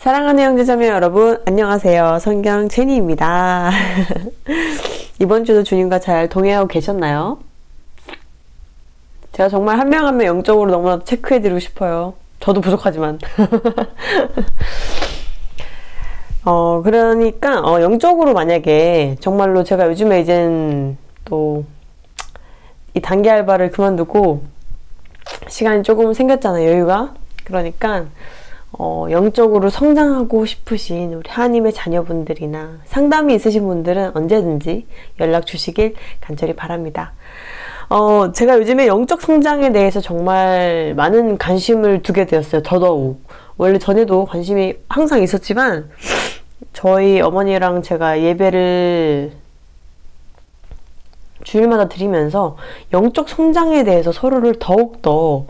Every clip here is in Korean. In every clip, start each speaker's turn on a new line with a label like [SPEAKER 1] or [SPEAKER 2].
[SPEAKER 1] 사랑하는 형제자매 여러분, 안녕하세요. 성경 제니입니다. 이번 주도 주님과 잘 동행하고 계셨나요? 제가 정말 한 명 한 명 영적으로 너무나도 체크해드리고 싶어요. 저도 부족하지만. 그러니까 영적으로 만약에 정말로 제가 요즘에 이젠 또 이 단기 알바를 그만두고 시간이 조금 생겼잖아요, 여유가. 그러니까 영적으로 성장하고 싶으신 우리 하나님의 자녀분들이나 상담이 있으신 분들은 언제든지 연락 주시길 간절히 바랍니다. 제가 요즘에 영적 성장에 대해서 정말 많은 관심을 두게 되었어요. 더더욱. 원래 전에도 관심이 항상 있었지만 저희 어머니랑 제가 예배를 주일마다 드리면서 영적 성장에 대해서 서로를 더욱더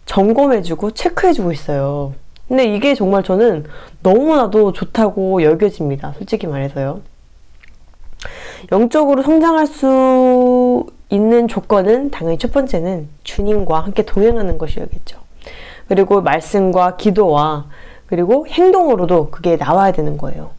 [SPEAKER 1] 점검해주고 체크해주고 있어요. 근데 이게 정말 저는 너무나도 좋다고 여겨집니다. 솔직히 말해서요. 영적으로 성장할 수 있는 조건은 당연히 첫 번째는 주님과 함께 동행하는 것이겠죠. 그리고 말씀과 기도와 그리고 행동으로도 그게 나와야 되는 거예요.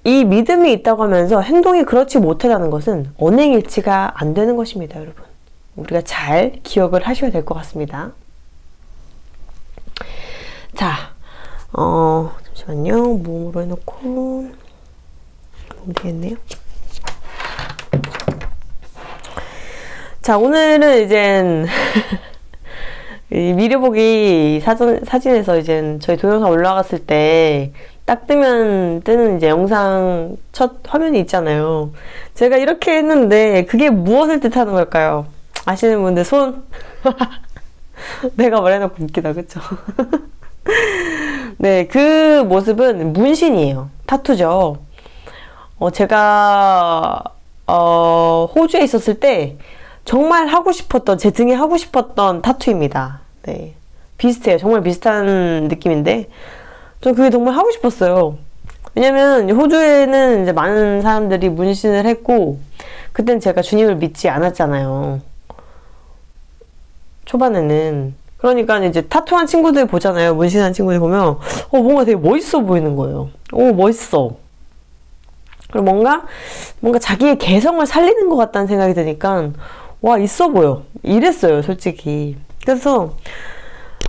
[SPEAKER 1] 이 믿음이 있다고 하면서 행동이 그렇지 못하다는 것은 언행일치가 안 되는 것입니다, 여러분. 우리가 잘 기억을 하셔야 될 것 같습니다. 자, 잠시만요. 몸으로 해놓고 보면 되겠네요. 자, 오늘은 이젠 이 미리보기 사진에서 이제 저희 동영상 올라갔을 때 딱 뜨는 이제 영상 첫 화면이 있잖아요. 제가 이렇게 했는데 그게 무엇을 뜻하는 걸까요? 아시는 분들 손? 내가 말해놓고 웃기다, 그쵸? 네, 그 모습은 문신이에요. 타투죠. 제가 호주에 있었을 때 정말 하고 싶었던, 제 등에 하고 싶었던 타투입니다. 네, 비슷해요. 정말 비슷한 느낌인데 저 그게 정말 하고 싶었어요. 왜냐면 호주에는 이제 많은 사람들이 문신을 했고 그땐 제가 주님을 믿지 않았잖아요. 초반에는. 그러니까 이제 타투한 친구들 보잖아요. 문신한 친구들 보면 뭔가 되게 멋있어 보이는 거예요. 멋있어. 그리고 뭔가 자기의 개성을 살리는 것 같다는 생각이 드니까 와, 있어 보여. 이랬어요, 솔직히. 그래서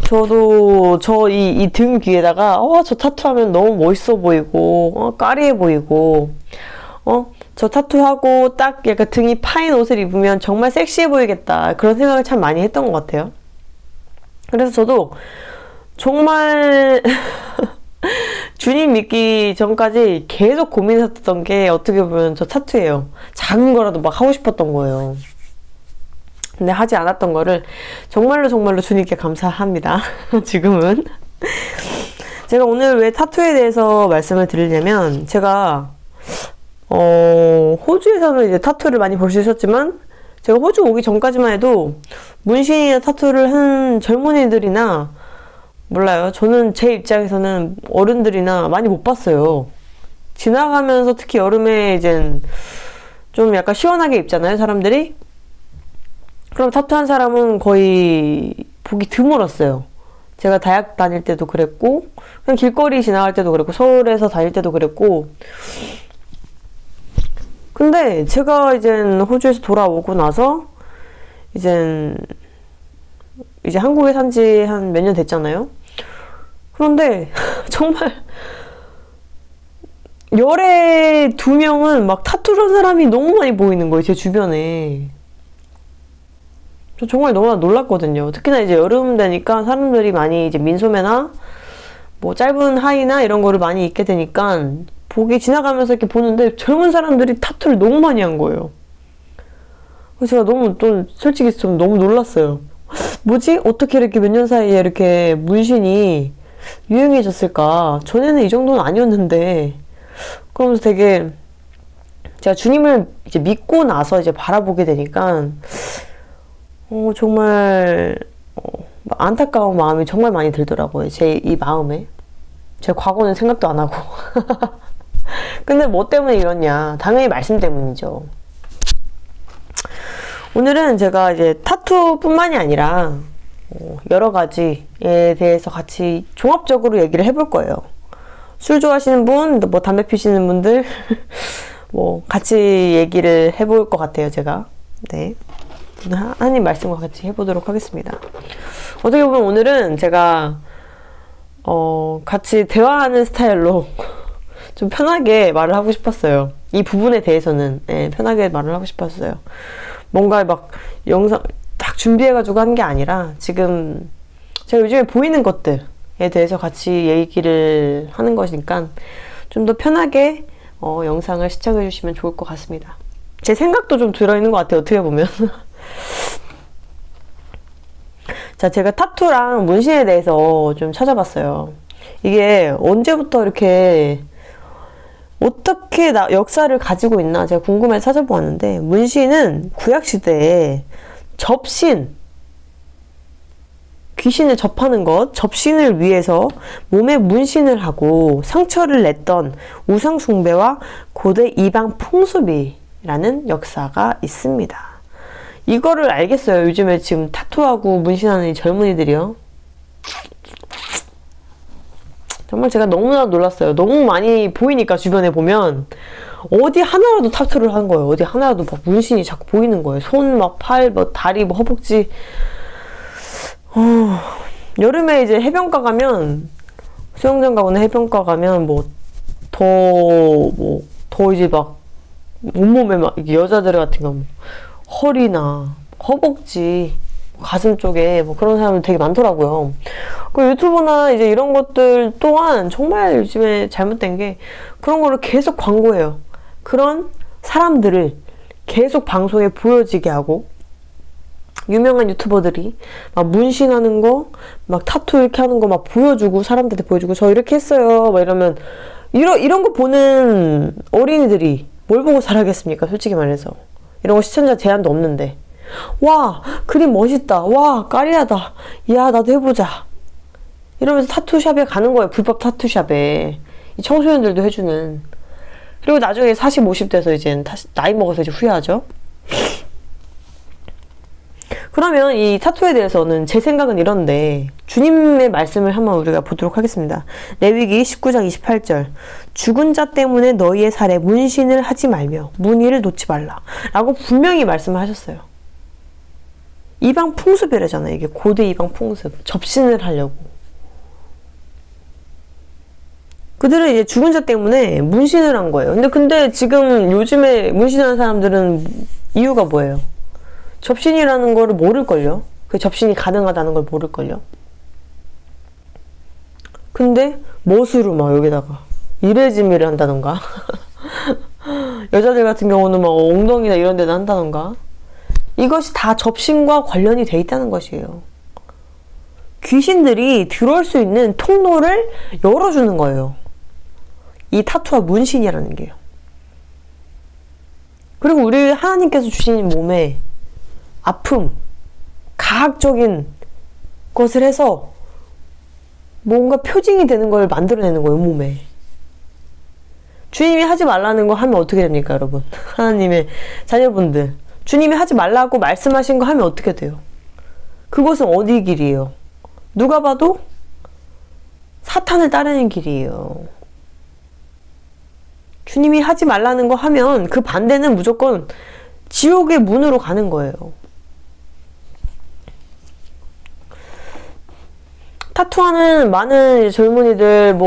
[SPEAKER 1] 저도 이 등 뒤에다가 저 타투하면 너무 멋있어 보이고 까리해 보이고 저 타투하고 딱 약간 등이 파인 옷을 입으면 정말 섹시해 보이겠다, 그런 생각을 참 많이 했던 것 같아요. 그래서 저도 정말 주님 믿기 전까지 계속 고민했었던 게 어떻게 보면 저 타투예요. 작은 거라도 막 하고 싶었던 거예요. 근데 하지 않았던 거를 정말로 주님께 감사합니다. 지금은. 제가 오늘 왜 타투에 대해서 말씀을 드리려면, 제가 호주에서는 이제 타투를 많이 볼 수 있었지만 제가 호주 오기 전까지만 해도 문신이나 타투를 한 젊은이들이나 몰라요. 저는 제 입장에서는 어른들이나 많이 못 봤어요. 지나가면서 특히 여름에 이젠 좀 약간 시원하게 입잖아요, 사람들이. 그럼 타투한 사람은 거의 보기 드물었어요. 제가 대학 다닐 때도 그랬고 그냥 길거리 지나갈 때도 그랬고 서울에서 다닐 때도 그랬고. 근데 제가 이젠 호주에서 돌아오고 나서 이제 한국에 산 지 한 몇 년 됐잖아요. 그런데 정말 열에 2명은 막 타투를 한 사람이 너무 많이 보이는 거예요, 제 주변에. 저 정말 너무나 놀랐거든요. 특히나 이제 여름 되니까 사람들이 많이 이제 민소매나 뭐 짧은 하의나 이런 거를 많이 입게 되니까 지나가면서 이렇게 보는데 젊은 사람들이 타투를 너무 많이 한 거예요. 그래서 제가 솔직히 좀 너무 놀랐어요. 뭐지? 어떻게 이렇게 몇 년 사이에 이렇게 문신이 유행해졌을까? 전에는 이 정도는 아니었는데. 그러면서 되게 제가 주님을 이제 믿고 나서 이제 바라보게 되니까 정말 안타까운 마음이 정말 많이 들더라고요. 제 이 마음에. 제 과거는 생각도 안 하고. 근데 뭐 때문에 이러냐? 당연히 말씀 때문이죠. 오늘은 제가 이제 타투뿐만이 아니라 여러 가지에 대해서 같이 종합적으로 얘기를 해볼 거예요. 술 좋아하시는 분, 뭐 담배 피시는 분들 뭐 같이 얘기를 해볼 것 같아요, 제가. 네. 하나님 말씀과 같이 해보도록 하겠습니다. 어떻게 보면 오늘은 제가 같이 대화하는 스타일로 좀 편하게 말을 하고 싶었어요. 이 부분에 대해서는 편하게 말을 하고 싶었어요. 뭔가 막 영상 딱 준비해가지고 한 게 아니라 지금 제가 요즘에 보이는 것들에 대해서 같이 얘기를 하는 것이니까 좀 더 편하게 영상을 시청해 주시면 좋을 것 같습니다. 제 생각도 좀 들어있는 것 같아요, 어떻게 보면. 자, 제가 타투랑 문신에 대해서 좀 찾아봤어요. 이게 언제부터 이렇게 어떻게 역사를 가지고 있나 제가 궁금해서 찾아보았는데, 문신은 구약시대에 접신, 귀신을 접하는 것, 접신을 위해서 몸에 문신을 하고 상처를 냈던 우상 숭배와 고대 이방 풍습이라는 역사가 있습니다. 이거를 알겠어요. 요즘에 지금 타투하고 문신하는 이 젊은이들이요. 정말 제가 너무나 놀랐어요. 너무 많이 보이니까 주변에 보면 어디 하나라도 타투를 한 거예요. 어디 하나라도 막 문신이 자꾸 보이는 거예요. 손, 막 팔, 뭐 다리, 뭐 허벅지. 여름에 이제 해변가 가면, 수영장 가거나 해변가 가면 더 이제 막 온몸에 막 여자들 같은 거 뭐 허리나 허벅지, 가슴 쪽에 뭐 그런 사람들 되게 많더라고요. 그 유튜브나 이제 이런 것들 또한 정말 요즘에 잘못된 게 그런 거를 계속 광고해요. 그런 사람들을 계속 방송에 보여지게 하고, 유명한 유튜버들이 막 문신하는 거, 막 타투 이렇게 하는 거 막 보여주고, 사람들한테 보여주고, 저 이렇게 했어요 막 이러면 이런 거 보는 어린이들이 뭘 보고 살아겠습니까? 솔직히 말해서. 이런 거 시청자 제한도 없는데, 와 그림 멋있다, 와 까리하다, 야 나도 해보자 이러면서 타투샵에 가는 거예요. 불법 타투샵에. 이 청소년들도 해주는. 그리고 나중에 40, 50 돼서 이제 나이 먹어서 이제 후회하죠. 그러면 이 타투에 대해서는 제 생각은 이런데, 주님의 말씀을 한번 우리가 보도록 하겠습니다. 레위기 19장 28절. 죽은 자 때문에 너희의 살에 문신을 하지 말며 무늬를 놓지 말라 라고 분명히 말씀을 하셨어요. 이방 풍습이라잖아요. 이게 고대 이방 풍습. 접신을 하려고. 그들은 이제 죽은 자 때문에 문신을 한 거예요. 근데 지금 요즘에 문신하는 사람들은 이유가 뭐예요? 접신이라는 거를 모를걸요? 그 접신이 가능하다는 걸 모를걸요? 근데 멋으로 막 여기다가 이레지미를 한다던가 여자들 같은 경우는 막 엉덩이나 이런 데다 한다던가, 이것이 다 접신과 관련이 돼 있다는 것이에요. 귀신들이 들어올 수 있는 통로를 열어주는 거예요. 이 타투와 문신이라는 게요. 그리고 우리 하나님께서 주신 몸에 아픔, 가학적인 것을 해서 뭔가 표징이 되는 걸 만들어내는 거예요, 몸에. 주님이 하지 말라는 거 하면 어떻게 됩니까, 여러분? 하나님의 자녀분들. 주님이 하지 말라고 말씀하신 거 하면 어떻게 돼요? 그것은 어디 길이에요? 누가 봐도 사탄을 따르는 길이에요. 주님이 하지 말라는 거 하면 그 반대는 무조건 지옥의 문으로 가는 거예요. 타투하는 많은 젊은이들, 3,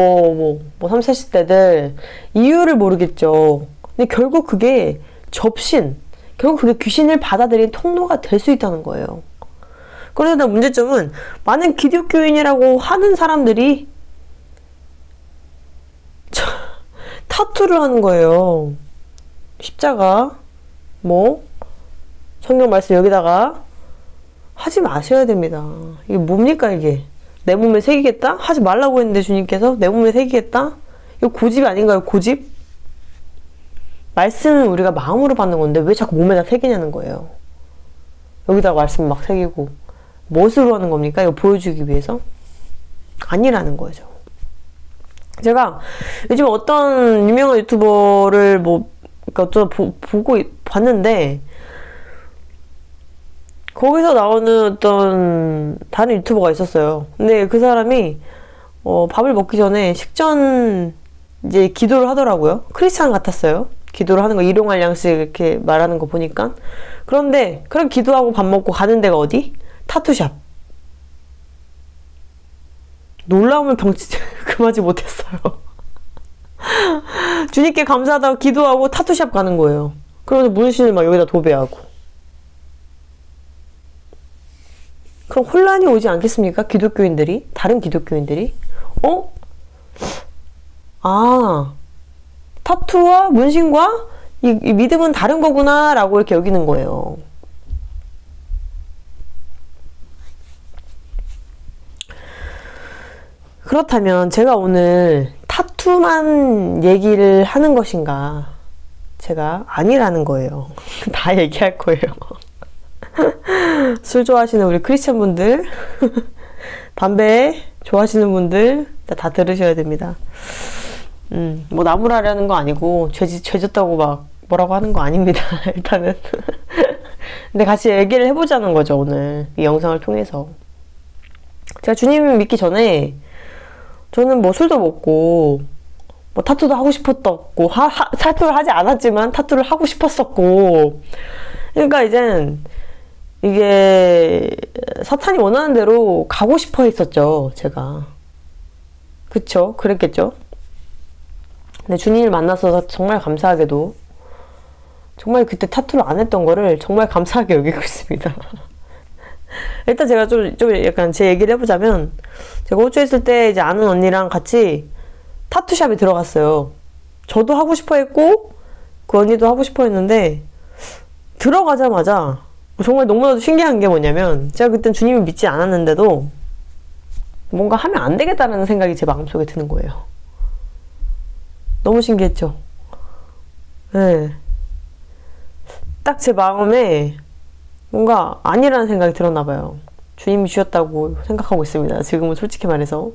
[SPEAKER 1] 40대들, 이유를 모르겠죠. 근데 결국 그게 접신, 결국 그게 귀신을 받아들인 통로가 될 수 있다는 거예요. 그러나 문제점은 많은 기독교인이라고 하는 사람들이 타투를 하는 거예요. 십자가, 성경 말씀 여기다가 하지 마셔야 됩니다. 이게 뭡니까, 이게? 내 몸에 새기겠다? 하지 말라고 했는데 주님께서 내 몸에 새기겠다? 이거 고집 아닌가요, 고집? 말씀은 우리가 마음으로 받는 건데 왜 자꾸 몸에다 새기냐는 거예요. 여기다가 말씀 막 새기고. 무엇으로 하는 겁니까? 이거 보여주기 위해서? 아니라는 거죠. 제가 요즘 어떤 유명한 유튜버를 보고 봤는데, 거기서 나오는 어떤 다른 유튜버가 있었어요. 근데 그 사람이 밥을 먹기 전에 식전 이제 기도를 하더라고요. 크리스찬 같았어요. 기도를 하는 거, 일용할 양식 이렇게 말하는 거 보니까. 그런데 그런 기도하고 밥 먹고 가는 데가 어디? 타투샵. 놀라움을 금하지 못했어요. 주님께 감사하다고 기도하고 타투샵 가는 거예요. 그러면서 문신을 막 여기다 도배하고. 그럼 혼란이 오지 않겠습니까? 기독교인들이? 다른 기독교인들이? 타투와 문신과 이 믿음은 다른 거구나 라고 이렇게 여기는 거예요. 그렇다면 제가 오늘 타투만 얘기를 하는 것인가? 제가 아니라는 거예요. 다 얘기할 거예요. 술 좋아하시는 우리 크리스찬 분들, 담배 좋아하시는 분들 다 들으셔야 됩니다. 뭐 나무라려는 거 아니고 죄졌다고 막 뭐라고 하는 거 아닙니다. 일단은. 근데 같이 얘기를 해보자는 거죠, 오늘 이 영상을 통해서. 제가 주님을 믿기 전에 저는 뭐 술도 먹고 뭐 타투도 하고 싶었었고 타투를 하지 않았지만 타투를 하고 싶었었고, 그러니까 이젠 이게 사탄이 원하는 대로 가고 싶어 했었죠, 제가. 그쵸? 그랬겠죠? 근데 주님을 만나서 정말 감사하게도 정말 그때 타투를 안 했던 거를 정말 감사하게 여기고 있습니다. 일단 제가 좀 약간 제 얘기를 해보자면, 제가 호주에 있을 때 이제 아는 언니랑 같이 타투샵에 들어갔어요. 저도 하고 싶어 했고 그 언니도 하고 싶어 했는데, 들어가자마자 정말 너무나도 신기한 게 뭐냐면, 제가 그땐 주님을 믿지 않았는데도 뭔가 하면 안 되겠다는 생각이 제 마음속에 드는 거예요. 너무 신기했죠? 네. 딱 제 마음에 뭔가 아니라는 생각이 들었나봐요. 주님이 주셨다고 생각하고 있습니다, 지금은. 솔직히 말해서.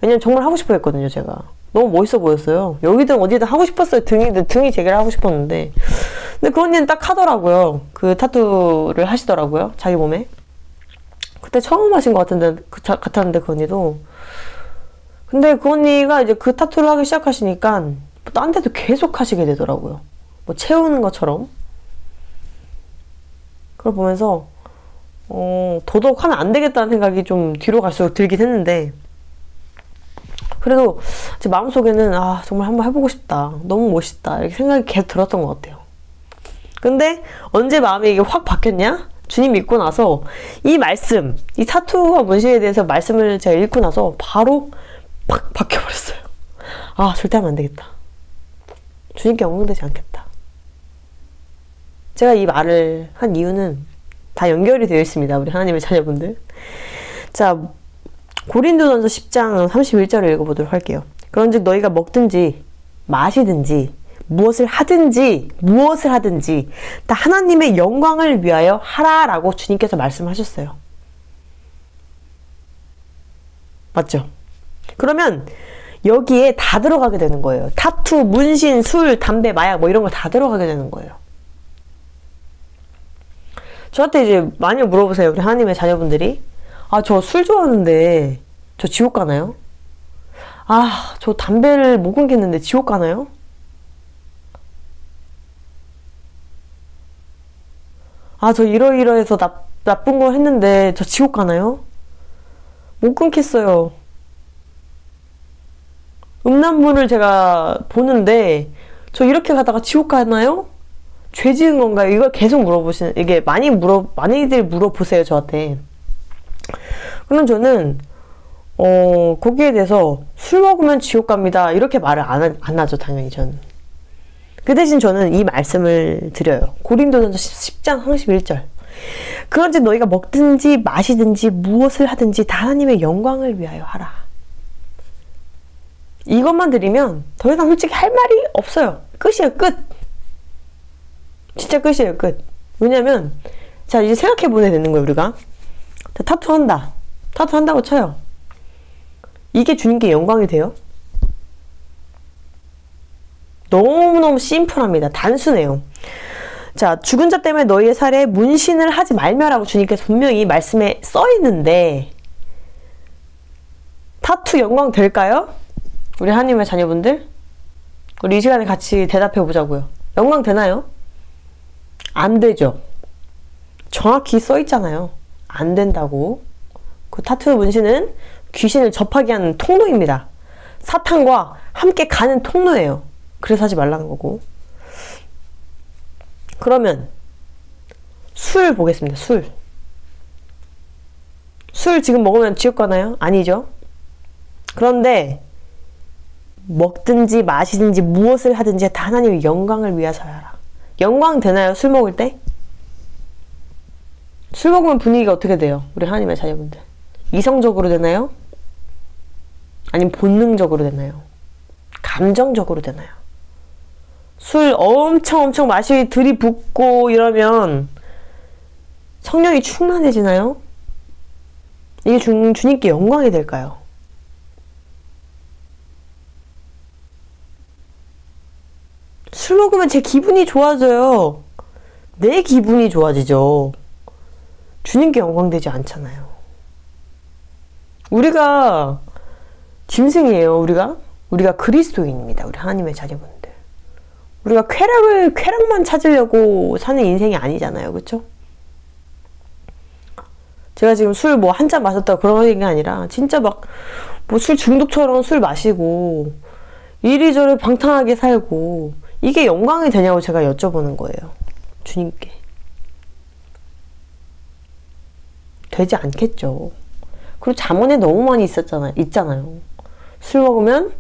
[SPEAKER 1] 왜냐면 정말 하고 싶어 했거든요, 제가. 너무 멋있어 보였어요. 여기든 어디든 하고 싶었어요. 등이 재개를 하고 싶었는데. 근데 그 언니는 딱 하더라고요. 그 타투를 하시더라고요, 자기 몸에. 그때 처음 하신 것 같았는데 그 언니도. 근데 그 언니가 이제 그 타투를 하기 시작하시니까 딴 데도 계속 하시게 되더라고요. 뭐 채우는 것처럼. 그걸 보면서 더더욱 하면 안 되겠다는 생각이 좀 뒤로 갈수록 들긴 했는데, 그래도 제 마음속에는 정말 한번 해보고 싶다, 너무 멋있다, 이렇게 생각이 계속 들었던 것 같아요. 근데 언제 마음이 이게 확 바뀌었냐? 주님 믿고 나서 이 말씀, 이 타투와 문신에 대해서 말씀을 제가 읽고 나서 바로 팍 바뀌어버렸어요. 절대 하면 안 되겠다. 주님께 영광되지 않겠다. 제가 이 말을 한 이유는 다 연결이 되어 있습니다, 우리 하나님의 자녀분들. 자, 고린도전서 10장 31절을 읽어보도록 할게요. 그런즉 너희가 먹든지 마시든지 무엇을 하든지 다 하나님의 영광을 위하여 하라라고 주님께서 말씀하셨어요. 맞죠? 그러면 여기에 다 들어가게 되는 거예요. 타투, 문신, 술, 담배, 마약 뭐 이런 거 다 들어가게 되는 거예요. 저한테 이제 많이 물어보세요, 우리 하나님의 자녀분들이. 저 술 좋아하는데 저 지옥 가나요? 저 담배를 못 끊겠는데 지옥 가나요? 저 이러이러해서 나쁜 거 했는데 저 지옥 가나요? 못 끊겠어요. 음란물을 제가 보는데 저 이렇게 가다가 지옥 가나요? 죄 지은 건가요? 이걸 계속 이게 많이들 물어보세요, 저한테. 그럼 저는 거기에 대해서 술 먹으면 지옥 갑니다, 이렇게 말을 안 하죠, 당연히 저는. 그 대신 저는 이 말씀을 드려요. 고린도전서 10장 31절. 그런즉 너희가 먹든지 마시든지 무엇을 하든지 다 하나님의 영광을 위하여 하라. 이것만 드리면 더 이상 솔직히 할 말이 없어요. 끝이에요, 끝. 진짜 끝이에요, 끝. 왜냐면 자, 이제 생각해보게 되는 거예요, 우리가. 자, 타투 한다고 쳐요. 이게 주님께 영광이 돼요? 너무너무 심플합니다. 단순해요. 자, 죽은 자 때문에 너희의 살에 문신을 하지 말며라고 주님께서 분명히 말씀에 써 있는데 타투 영광 될까요? 우리 하나님의 자녀분들? 우리 이 시간에 같이 대답해 보자고요. 영광 되나요? 안 되죠. 정확히 써 있잖아요. 안 된다고. 그 타투 문신은 귀신을 접하게 하는 통로입니다. 사탄과 함께 가는 통로예요. 그래서 하지 말라는 거고. 그러면 술 보겠습니다. 술 지금 먹으면 지옥 가나요? 아니죠. 그런데 먹든지 마시든지 무엇을 하든지 다 하나님의 영광을 위해서 하라. 영광 되나요? 술 먹을 때? 술 먹으면 분위기가 어떻게 돼요? 우리 하나님의 자녀분들. 이성적으로 되나요? 아니면 본능적으로 되나요? 감정적으로 되나요? 술 엄청 마시 들이붓고 이러면 성령이 충만해지나요? 이게 주님께 영광이 될까요? 술 먹으면 제 기분이 좋아져요. 내 기분이 좋아지죠. 주님께 영광되지 않잖아요. 우리가 짐승이에요. 우리가 그리스도인입니다. 우리 하나님의 자녀분들. 우리가 쾌락만 찾으려고 사는 인생이 아니잖아요. 그쵸? 제가 지금 술 뭐 한 잔 마셨다고 그런 게 아니라 진짜 막 뭐 술 중독처럼 술 마시고 이리저리 방탕하게 살고 이게 영광이 되냐고 제가 여쭤보는 거예요. 주님께. 되지 않겠죠. 그리고 잠언에 너무 많이 있잖아요. 술 먹으면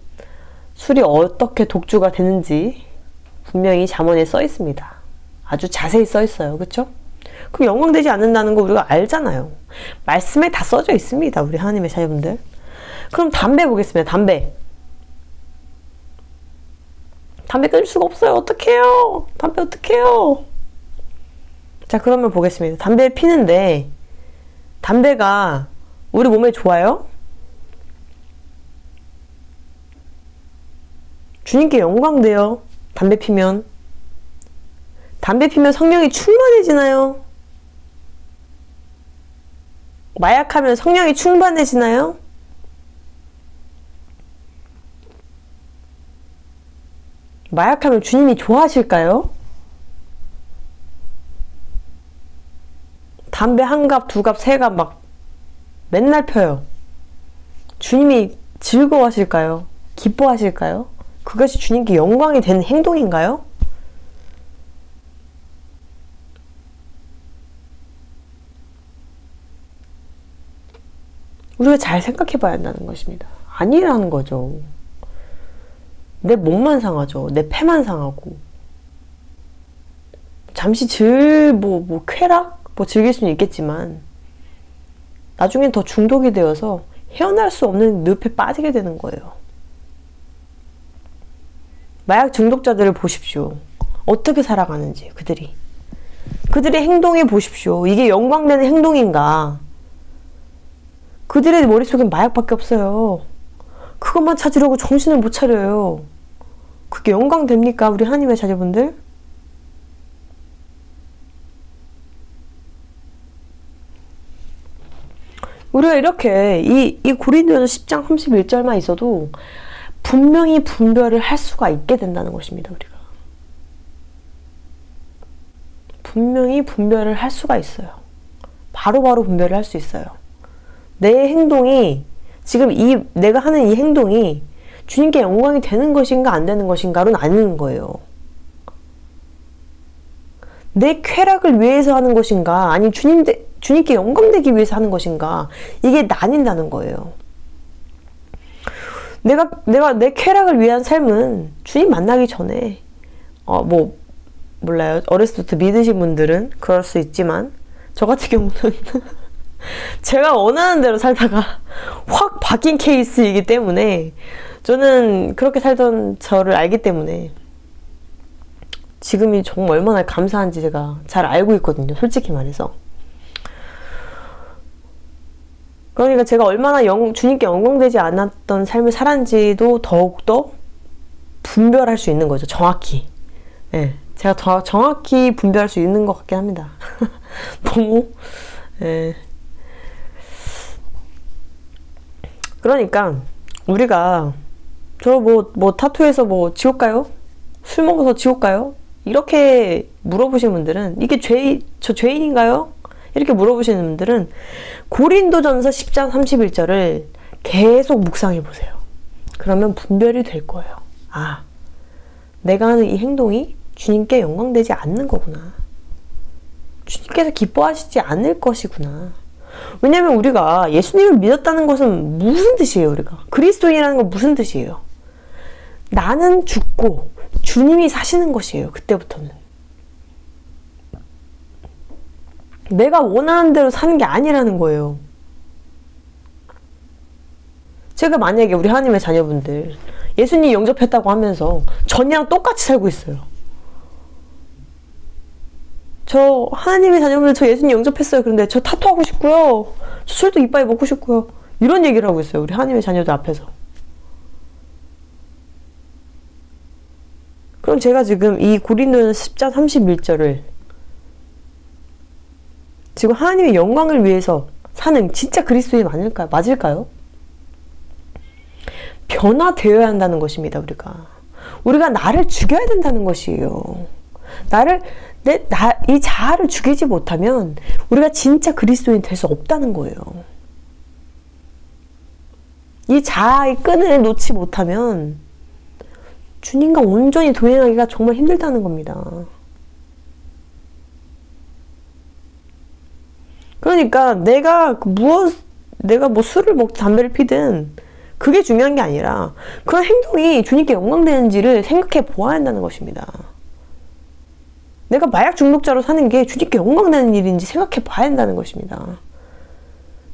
[SPEAKER 1] 술이 어떻게 독주가 되는지 분명히 잠언에 써 있습니다. 아주 자세히 써 있어요. 그쵸? 그럼 영광되지 않는다는 거 우리가 알잖아요. 말씀에 다 써져 있습니다. 우리 하나님의 자녀분들. 그럼 담배 보겠습니다. 담배 끊을 수가 없어요. 어떡해요? 담배 어떡해요? 자, 그러면 보겠습니다. 담배 피는데 담배가 우리 몸에 좋아요? 주님께 영광돼요. 담배 피면 성령이 충만해지나요? 마약하면 성령이 충만해지나요? 마약하면 주님이 좋아하실까요? 담배 한 갑, 두 갑, 세 갑 막 맨날 펴요. 주님이 즐거워하실까요? 기뻐하실까요? 그것이 주님께 영광이 되는 행동인가요? 우리가 잘 생각해 봐야 한다는 것입니다. 아니라는 거죠. 내 몸만 상하죠. 내 폐만 상하고. 잠시 쾌락? 즐길 수는 있겠지만, 나중엔 더 중독이 되어서 헤어날 수 없는 늪에 빠지게 되는 거예요. 마약 중독자들을 보십시오. 어떻게 살아가는지, 그들의 행동에 보십시오. 이게 영광되는 행동인가? 그들의 머릿속엔 마약밖에 없어요. 그것만 찾으려고 정신을 못 차려요. 그게 영광 됩니까? 우리 하나님의 자녀분들? 우리가 이렇게 이 고린도전서 10장 31절만 있어도 분명히 분별을 할 수가 있게 된다는 것입니다. 우리가 분명히 분별을 할 수가 있어요. 바로바로 분별을 할 수 있어요. 내 행동이 지금 내가 하는 이 행동이 주님께 영광이 되는 것인가 안 되는 것인가로 나뉘는 거예요. 내 쾌락을 위해서 하는 것인가 아니면 주님께 영광되기 위해서 하는 것인가 이게 나뉜다는 거예요. 내가 내 쾌락을 위한 삶은 주님 만나기 전에 몰라요. 어렸을 때부터 믿으신 분들은 그럴 수 있지만 저 같은 경우는 제가 원하는 대로 살다가 확 바뀐 케이스이기 때문에 저는 그렇게 살던 저를 알기 때문에 지금이 정말 얼마나 감사한지 제가 잘 알고 있거든요. 솔직히 말해서. 그러니까 제가 얼마나 주님께 영광되지 않았던 삶을 살았는지도 더욱더 분별할 수 있는 거죠. 정확히. 네. 제가 더 정확히 분별할 수 있는 것 같긴 합니다. 너무 예. 그러니까 우리가 저 뭐 타투해서 뭐 지옥 가요? 술 먹어서 지옥 가요? 이렇게 물어보시는 분들은 이게 저 죄인인가요? 이렇게 물어보시는 분들은 고린도전서 10장 31절을 계속 묵상해 보세요. 그러면 분별이 될 거예요. 아, 내가 하는 이 행동이 주님께 영광되지 않는 거구나. 주님께서 기뻐하시지 않을 것이구나. 왜냐면 우리가 예수님을 믿었다는 것은 무슨 뜻이에요, 우리가? 그리스도인이라는 건 무슨 뜻이에요? 나는 죽고 주님이 사시는 것이에요, 그때부터는. 내가 원하는 대로 사는 게 아니라는 거예요. 제가 만약에 우리 하나님의 자녀분들 예수님 영접했다고 하면서 전이랑 똑같이 살고 있어요. 저 하나님의 자녀분들 저 예수님 영접했어요. 그런데 저 타투하고 싶고요. 저 술도 이빨에 먹고 싶고요. 이런 얘기를 하고 있어요. 우리 하나님의 자녀들 앞에서. 그럼 제가 지금 이 고린도전서 10장 31절을 지금 하나님의 영광을 위해서 사는 진짜 그리스도인이 맞을까요? 변화되어야 한다는 것입니다, 우리가 나를 죽여야 된다는 것이에요. 이 자아를 죽이지 못하면 우리가 진짜 그리스도인이 될 수 없다는 거예요. 이 자아의 끈을 놓지 못하면 주님과 온전히 동행하기가 정말 힘들다는 겁니다. 그러니까 내가 뭐 술을 먹든 담배를 피든 그게 중요한 게 아니라 그런 행동이 주님께 영광되는지를 생각해 보아야 한다는 것입니다. 내가 마약 중독자로 사는 게 주님께 영광되는 일인지 생각해 봐야 한다는 것입니다.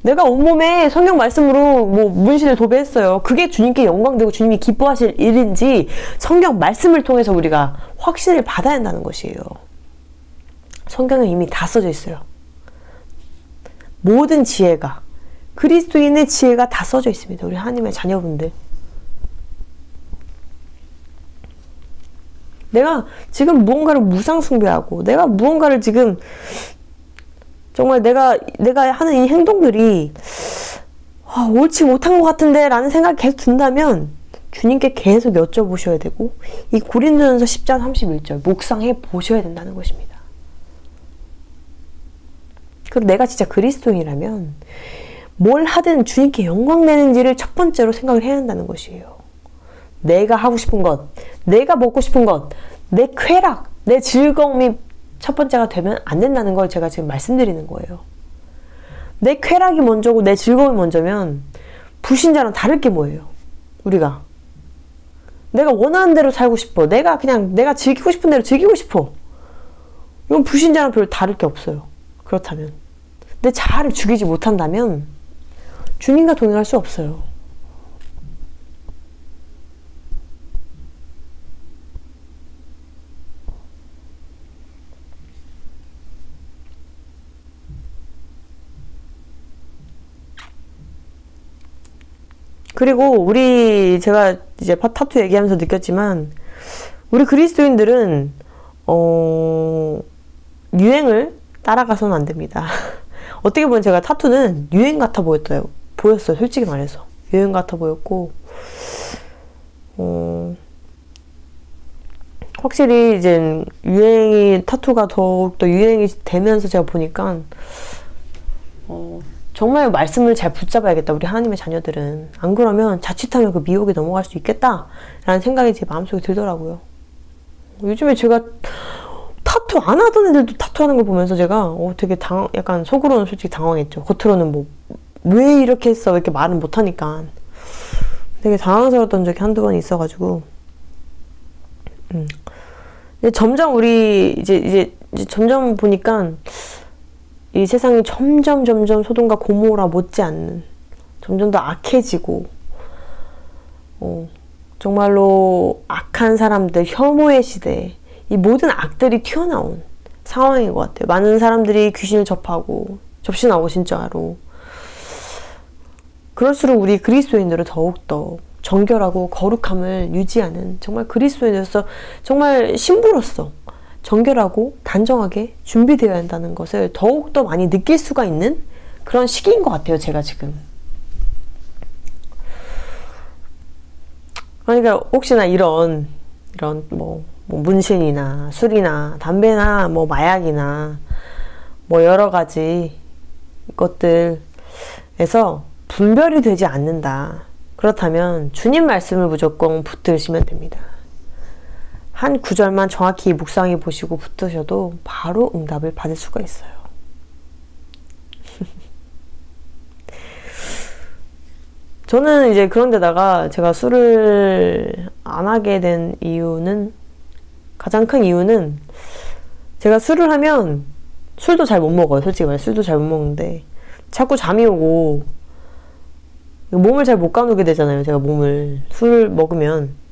[SPEAKER 1] 내가 온몸에 성경 말씀으로 뭐 문신을 도배했어요. 그게 주님께 영광되고 주님이 기뻐하실 일인지 성경 말씀을 통해서 우리가 확신을 받아야 한다는 것이에요. 성경에 이미 다 써져 있어요. 모든 지혜가, 그리스도인의 지혜가 다 써져 있습니다. 우리 하나님의 자녀분들. 내가 지금 무언가를 무상숭배하고 내가 무언가를 지금 정말 내가 하는 이 행동들이 옳지 못한 것 같은데 라는 생각이 계속 든다면 주님께 계속 여쭤보셔야 되고 이 고린도전서 10장 31절 묵상해 보셔야 된다는 것입니다. 그리고 내가 진짜 그리스도인이라면 뭘 하든 주님께 영광되는지를 첫 번째로 생각을 해야 한다는 것이에요. 내가 하고 싶은 것, 내가 먹고 싶은 것, 내 쾌락, 내 즐거움이 첫 번째가 되면 안 된다는 걸 제가 지금 말씀드리는 거예요. 내 쾌락이 먼저고 내 즐거움이 먼저면 불신자랑 다를 게 뭐예요? 우리가 내가 원하는 대로 살고 싶어. 내가 즐기고 싶은 대로 즐기고 싶어. 이건 불신자랑 별로 다를 게 없어요. 그렇다면 내 자아를 죽이지 못한다면 주님과 동행할 수 없어요. 그리고 제가 이제 타투 얘기하면서 느꼈지만 우리 그리스도인들은 유행을 따라가서는 안 됩니다. 어떻게 보면 제가 타투는 유행 같아 보였어요. 솔직히 말해서. 유행 같아 보였고 확실히 이제 타투가 더욱더 유행이 되면서 제가 보니까 정말 말씀을 잘 붙잡아야겠다. 우리 하나님의 자녀들은. 안 그러면 자칫하면 그 미혹에 넘어갈 수 있겠다 라는 생각이 제 마음속에 들더라고요. 요즘에 제가 타투 안 하던 애들도 타투하는 걸 보면서 제가 되게 약간 속으로는 솔직히 당황했죠. 겉으로는 뭐 왜 이렇게 했어? 이렇게 말은 못하니까 되게 당황스러웠던 적이 한두 번 있어가지고 점점 이제 점점 보니까 이 세상이 점점 소돔과 고모라 못지않는 점점 더 악해지고 정말로 악한 사람들, 혐오의 시대, 이 모든 악들이 튀어나온 상황인 것 같아요. 많은 사람들이 귀신을 접신하고 진짜로. 그럴수록 우리 그리스도인들은 더욱더 정결하고 거룩함을 유지하는 정말 그리스도인으로서 정말 신부로서 정결하고 단정하게 준비되어야 한다는 것을 더욱더 많이 느낄 수가 있는 그런 시기인 것 같아요, 제가 지금. 그러니까 혹시나 이런 뭐 문신이나 술이나 담배나 뭐 마약이나 뭐 여러 가지 것들에서 분별이 되지 않는다. 그렇다면 주님 말씀을 무조건 붙드시면 됩니다. 한 구절만 정확히 묵상해 보시고 붙드셔도 바로 응답을 받을 수가 있어요. 저는 이제 그런데다가 제가 술을 안 하게 된 이유는, 가장 큰 이유는, 제가 술을 하면 술도 잘 못 먹어요. 솔직히 말해 술도 잘 못 먹는데 자꾸 잠이 오고 몸을 잘 못 가누게 되잖아요. 제가 몸을 술을 먹으면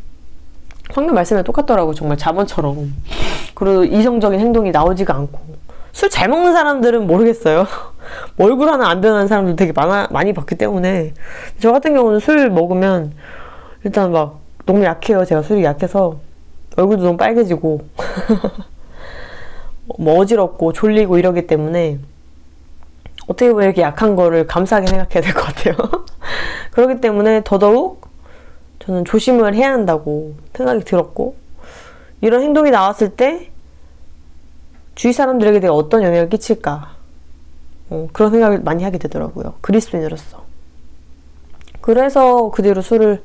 [SPEAKER 1] 성경 말씀에 똑같더라고. 정말 자본처럼. 그리고 이성적인 행동이 나오지가 않고. 술 잘 먹는 사람들은 모르겠어요. 얼굴 하나 안 변하는 사람들 되게 많이 봤기 때문에. 저 같은 경우는 술 먹으면 일단 막 너무 약해요. 제가 술이 약해서 얼굴도 너무 빨개지고 뭐 어지럽고 졸리고 이러기 때문에 어떻게 보면 이렇게 약한 거를 감사하게 생각해야 될 것 같아요. 그렇기 때문에 더더욱 저는 조심을 해야 한다고 생각이 들었고, 이런 행동이 나왔을 때 주위 사람들에게 내가 어떤 영향을 끼칠까, 그런 생각을 많이 하게 되더라고요. 그리스도인으로서. 그래서 그 뒤로 술을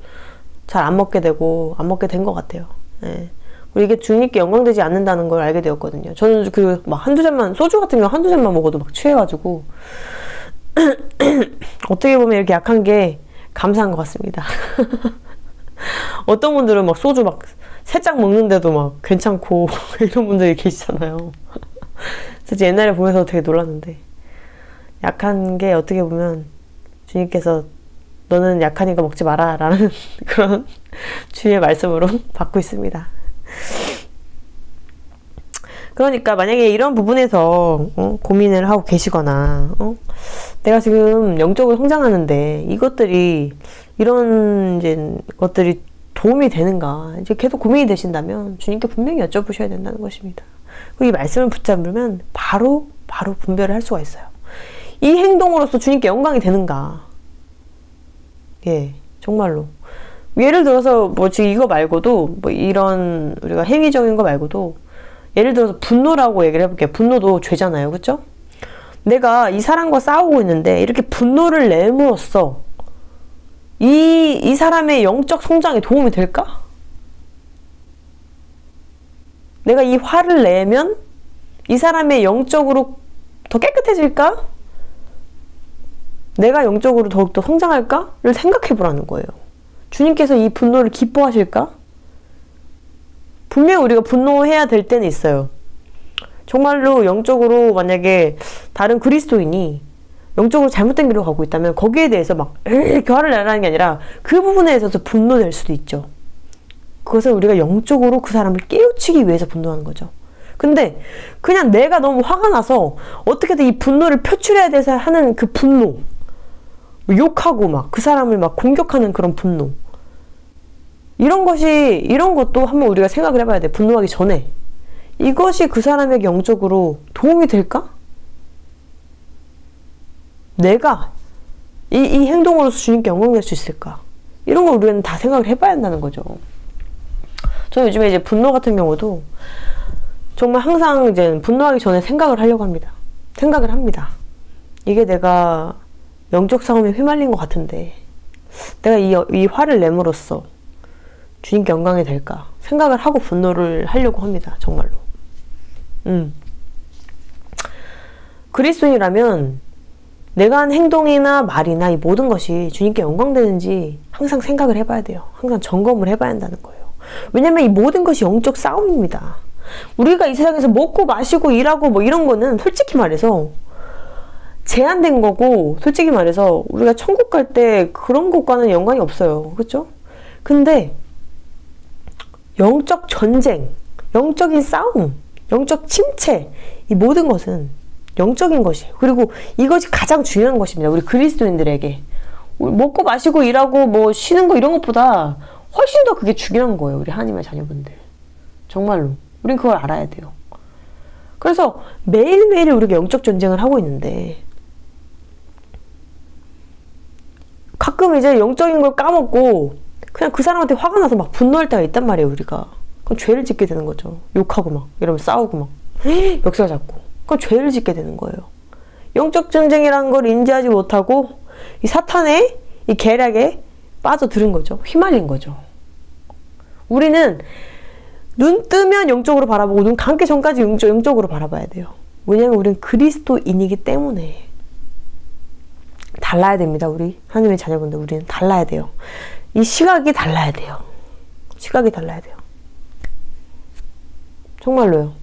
[SPEAKER 1] 잘 안 먹게 되고 안 먹게 된 것 같아요. 네. 그리고 이게 주님께 영광되지 않는다는 걸 알게 되었거든요. 저는 막 한두 잔만, 소주 같은 경우 한두 잔만 먹어도 막 취해가지고 어떻게 보면 이렇게 약한 게 감사한 것 같습니다. 어떤 분들은 막 소주 막 3잔 먹는데도 막 괜찮고 이런 분들이 계시잖아요. 그래서 옛날에 보면서 되게 놀랐는데, 약한 게 어떻게 보면 주님께서 너는 약하니까 먹지 마라 라는 그런 주의 말씀으로 받고 있습니다. 그러니까 만약에 이런 부분에서 고민을 하고 계시거나 내가 지금 영적으로 성장하는데 이런 이제 것들이 도움이 되는가 이제 계속 고민이 되신다면 주님께 분명히 여쭤보셔야 된다는 것입니다. 그리고 이 말씀을 붙잡으면 바로 분별을 할 수가 있어요. 이 행동으로서 주님께 영광이 되는가. 예, 정말로. 예를 들어서 뭐 지금 이거 말고도 뭐 이런 우리가 행위적인 거 말고도 예를 들어서 분노라고 얘기를 해볼게요. 분노도 죄잖아요. 그쵸? 내가 이 사람과 싸우고 있는데 이렇게 분노를 내므로써 이 사람의 영적 성장에 도움이 될까? 내가 이 화를 내면 이 사람의 영적으로 더 깨끗해질까? 내가 영적으로 더욱더 성장할까?를 생각해 보라는 거예요. 주님께서 이 분노를 기뻐하실까? 분명히 우리가 분노해야 될 때는 있어요. 정말로 영적으로 만약에 다른 그리스도인이 영적으로 잘못된 길로 가고 있다면 거기에 대해서 막 이렇게 화를 내라는 게 아니라 그 부분에 있어서 분노될 수도 있죠. 그것은 우리가 영적으로 그 사람을 깨우치기 위해서 분노하는 거죠. 근데 그냥 내가 너무 화가 나서 어떻게든 이 분노를 표출해야 돼서 하는 그 분노, 욕하고 막 그 사람을 막 공격하는 그런 분노, 이런 것도 한번 우리가 생각을 해봐야 돼. 분노하기 전에 이것이 그 사람에게 영적으로 도움이 될까? 내가 이 행동으로서 주님께 영광 될 수 있을까? 이런 걸 우리는 다 생각을 해봐야 한다는 거죠. 저는 요즘에 이제 분노 같은 경우도 정말 항상 이제 분노하기 전에 생각을 하려고 합니다. 생각을 합니다. 이게 내가 영적 싸움에 휘말린 것 같은데 내가 이 화를 내므로써 주님께 영광이 될까? 생각을 하고 분노를 하려고 합니다. 정말로. 그리스도인이라면 내가 한 행동이나 말이나 이 모든 것이 주님께 영광되는지 항상 생각을 해봐야 돼요. 항상 점검을 해봐야 한다는 거예요. 왜냐면 이 모든 것이 영적 싸움입니다. 우리가 이 세상에서 먹고 마시고 일하고 뭐 이런 거는 솔직히 말해서 제한된 거고, 솔직히 말해서 우리가 천국 갈 때 그런 것과는 연관이 없어요. 그렇죠? 근데 영적 전쟁, 영적인 싸움, 영적 침체, 이 모든 것은 영적인 것이에요. 그리고 이것이 가장 중요한 것입니다. 우리 그리스도인들에게. 먹고 마시고 일하고 뭐 쉬는 거 이런 것보다 훨씬 더 그게 중요한 거예요. 우리 하나님의 자녀분들. 정말로. 우린 그걸 알아야 돼요. 그래서 매일매일 우리가 영적 전쟁을 하고 있는데 가끔 이제 영적인 걸 까먹고 그냥 그 사람한테 화가 나서 막 분노할 때가 있단 말이에요, 우리가. 그럼 죄를 짓게 되는 거죠. 욕하고 막 이러면 싸우고 막 멱살 잡고. 그럼 죄를 짓게 되는 거예요. 영적 전쟁이라는 걸 인지하지 못하고 이 사탄의 이 계략에 빠져들은 거죠. 휘말린 거죠. 우리는 눈 뜨면 영적으로 바라보고 눈 감기 전까지 영적으로 바라봐야 돼요. 왜냐면 우리는 그리스도인이기 때문에. 달라야 됩니다. 우리 하나님의 자녀분들, 우리는 달라야 돼요. 이 시각이 달라야 돼요. 시각이 달라야 돼요. 정말로요.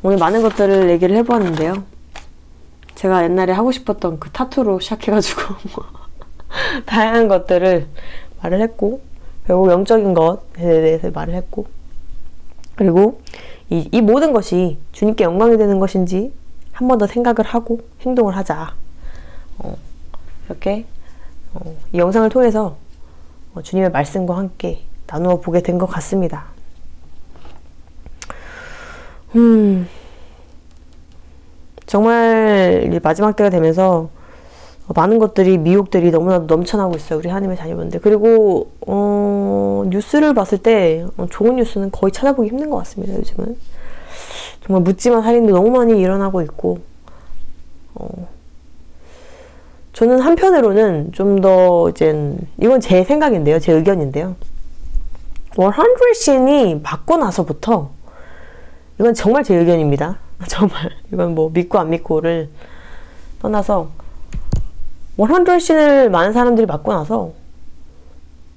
[SPEAKER 1] 오늘 많은 것들을 얘기를 해보았는데요. 제가 옛날에 하고 싶었던 그 타투로 시작해가지고 다양한 것들을 말을 했고, 결국 영적인 것에 대해서 말을 했고, 그리고 이 모든 것이 주님께 영광이 되는 것인지 한 번 더 생각을 하고 행동을 하자. 이렇게 이 영상을 통해서 주님의 말씀과 함께 나누어 보게 된 것 같습니다. 정말 이 마지막 때가 되면서 많은 것들이, 미혹들이 너무나도 넘쳐나고 있어요. 우리 하나님의 자녀분들. 그리고 뉴스를 봤을 때 좋은 뉴스는 거의 찾아보기 힘든 것 같습니다. 요즘은 정말 묻지마 살인도 너무 많이 일어나고 있고, 저는 한편으로는 좀 더 이건 제 생각인데요, 제 의견인데요, 100신이 맞고 나서부터, 이건 정말 제 의견입니다. 정말 이건 뭐 믿고 안 믿고를 떠나서 100신을 많은 사람들이 맞고 나서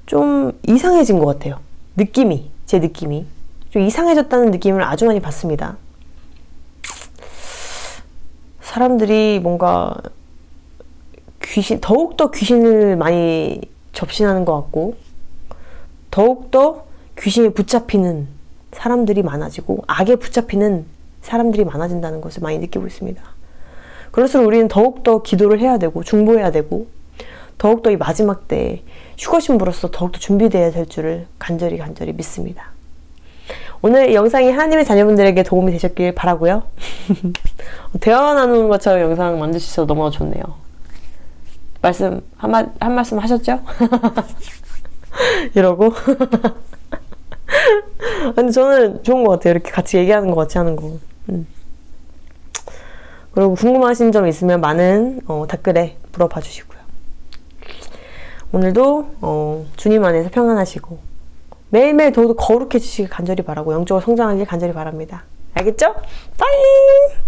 [SPEAKER 1] 좀 이상해진 것 같아요. 느낌이, 제 느낌이 좀 이상해졌다는 느낌을 아주 많이 받습니다. 사람들이 뭔가 더욱더 귀신을 많이 접신하는 것 같고, 더욱더 귀신에 붙잡히는 사람들이 많아지고, 악에 붙잡히는 사람들이 많아진다는 것을 많이 느끼고 있습니다. 그럴수록 우리는 더욱더 기도를 해야 되고 중보해야 되고, 더욱더 이 마지막 때에 휴거신부로서 더욱더 준비되어야 될 줄을 간절히 믿습니다. 오늘 이 영상이 하나님의 자녀분들에게 도움이 되셨길 바라고요. 대화 나누는 것처럼 영상 만드셔서 너무 좋네요. 한 말씀 하셨죠? 이러고. 근데 저는 좋은 것 같아요. 이렇게 같이 얘기하는 것 같이 하는 거. 그리고 궁금하신 점 있으면 많은 댓글에 물어봐 주시고요. 오늘도 주님 안에서 평안하시고 매일매일 더욱 거룩해지시길 간절히 바라고, 영적으로 성장하길 간절히 바랍니다. 알겠죠? 빠이!